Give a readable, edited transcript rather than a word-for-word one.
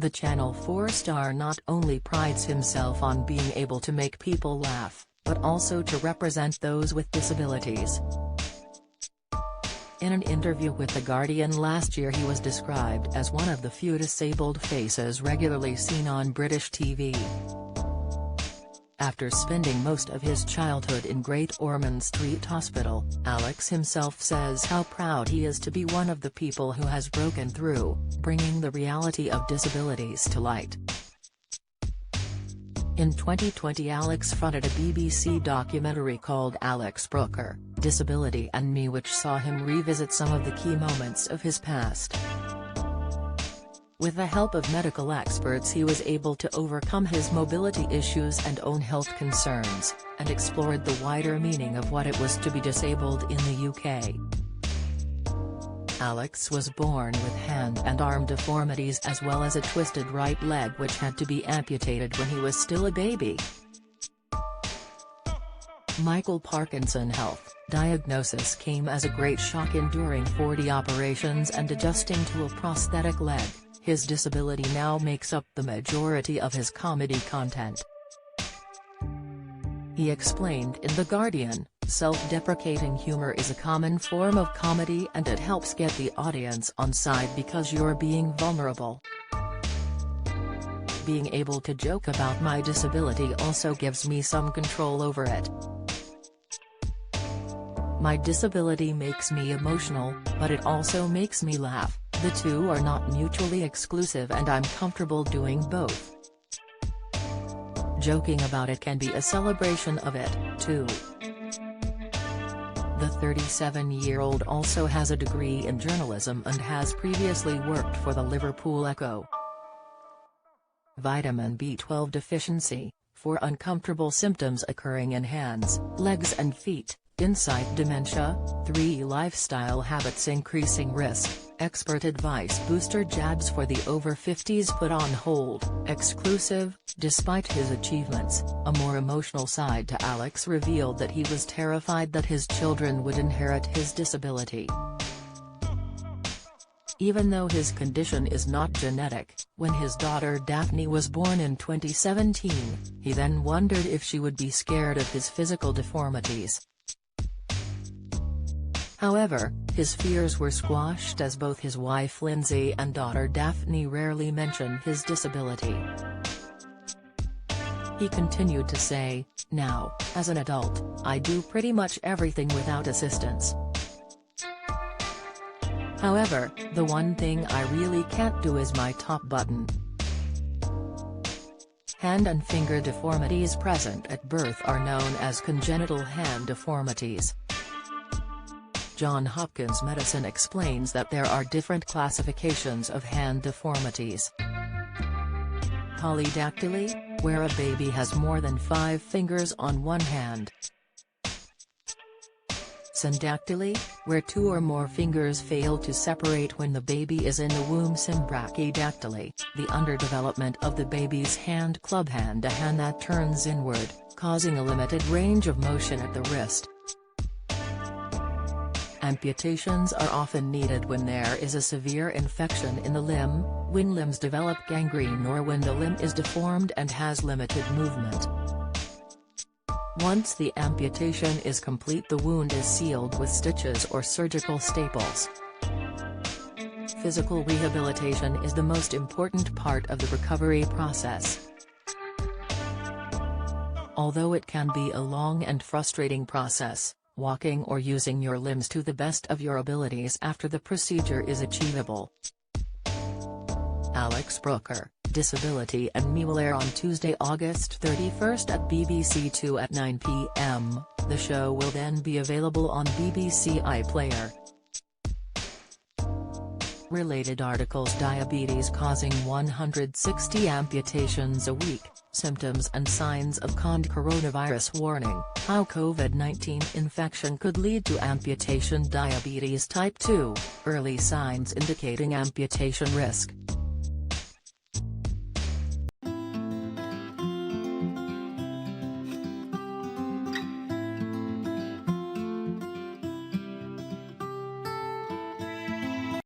The Channel 4 star not only prides himself on being able to make people laugh, but also to represent those with disabilities. In an interview with The Guardian last year, he was described as one of the few disabled faces regularly seen on British TV. After spending most of his childhood in Great Ormond Street Hospital, Alex himself says how proud he is to be one of the people who has broken through, bringing the reality of disabilities to light. In 2020, Alex fronted a BBC documentary called Alex Brooker, Disability and Me, which saw him revisit some of the key moments of his past. With the help of medical experts, he was able to overcome his mobility issues and own health concerns, and explored the wider meaning of what it was to be disabled in the UK. Alex was born with hand and arm deformities as well as a twisted right leg which had to be amputated when he was still a baby. Michael Parkinson health diagnosis came as a great shock, enduring 40 operations and adjusting to a prosthetic leg. His disability now makes up the majority of his comedy content. He explained in The Guardian, "Self-deprecating humor is a common form of comedy and it helps get the audience on side because you're being vulnerable. Being able to joke about my disability also gives me some control over it. My disability makes me emotional, but it also makes me laugh. The two are not mutually exclusive and I'm comfortable doing both. Joking about it can be a celebration of it, too." The 37-year-old also has a degree in journalism and has previously worked for the Liverpool Echo. Vitamin B12 deficiency, for uncomfortable symptoms occurring in hands, legs and feet, insight dementia, 3 lifestyle habits increasing risk, expert advice booster jabs for the over 50s put on hold, exclusive. Despite his achievements, a more emotional side to Alex revealed that he was terrified that his children would inherit his disability. Even though his condition is not genetic, when his daughter Daphne was born in 2017, he then wondered if she would be scared of his physical deformities. However, his fears were squashed as both his wife Lindsay and daughter Daphne rarely mention his disability. He continued to say, "Now, as an adult, I do pretty much everything without assistance. However, the one thing I really can't do is my top button." Hand and finger deformities present at birth are known as congenital hand deformities. Johns Hopkins Medicine explains that there are different classifications of hand deformities. Polydactyly, where a baby has more than 5 fingers on one hand. Syndactyly, where 2 or more fingers fail to separate when the baby is in the womb. Brachydactyly, the underdevelopment of the baby's hand clubhand, a hand that turns inward, causing a limited range of motion at the wrist. Amputations are often needed when there is a severe infection in the limb, when limbs develop gangrene or when the limb is deformed and has limited movement. Once the amputation is complete, the wound is sealed with stitches or surgical staples. Physical rehabilitation is the most important part of the recovery process. Although it can be a long and frustrating process, walking or using your limbs to the best of your abilities after the procedure is achievable. Alex Brooker, Disability and Me will air on Tuesday, August 31st at BBC 2 at 9 p.m. The show will then be available on BBC iPlayer. Related articles: diabetes causing 160 amputations a week, symptoms and signs of coronavirus warning, how COVID-19 infection could lead to amputation. Diabetes type 2, early signs indicating amputation risk.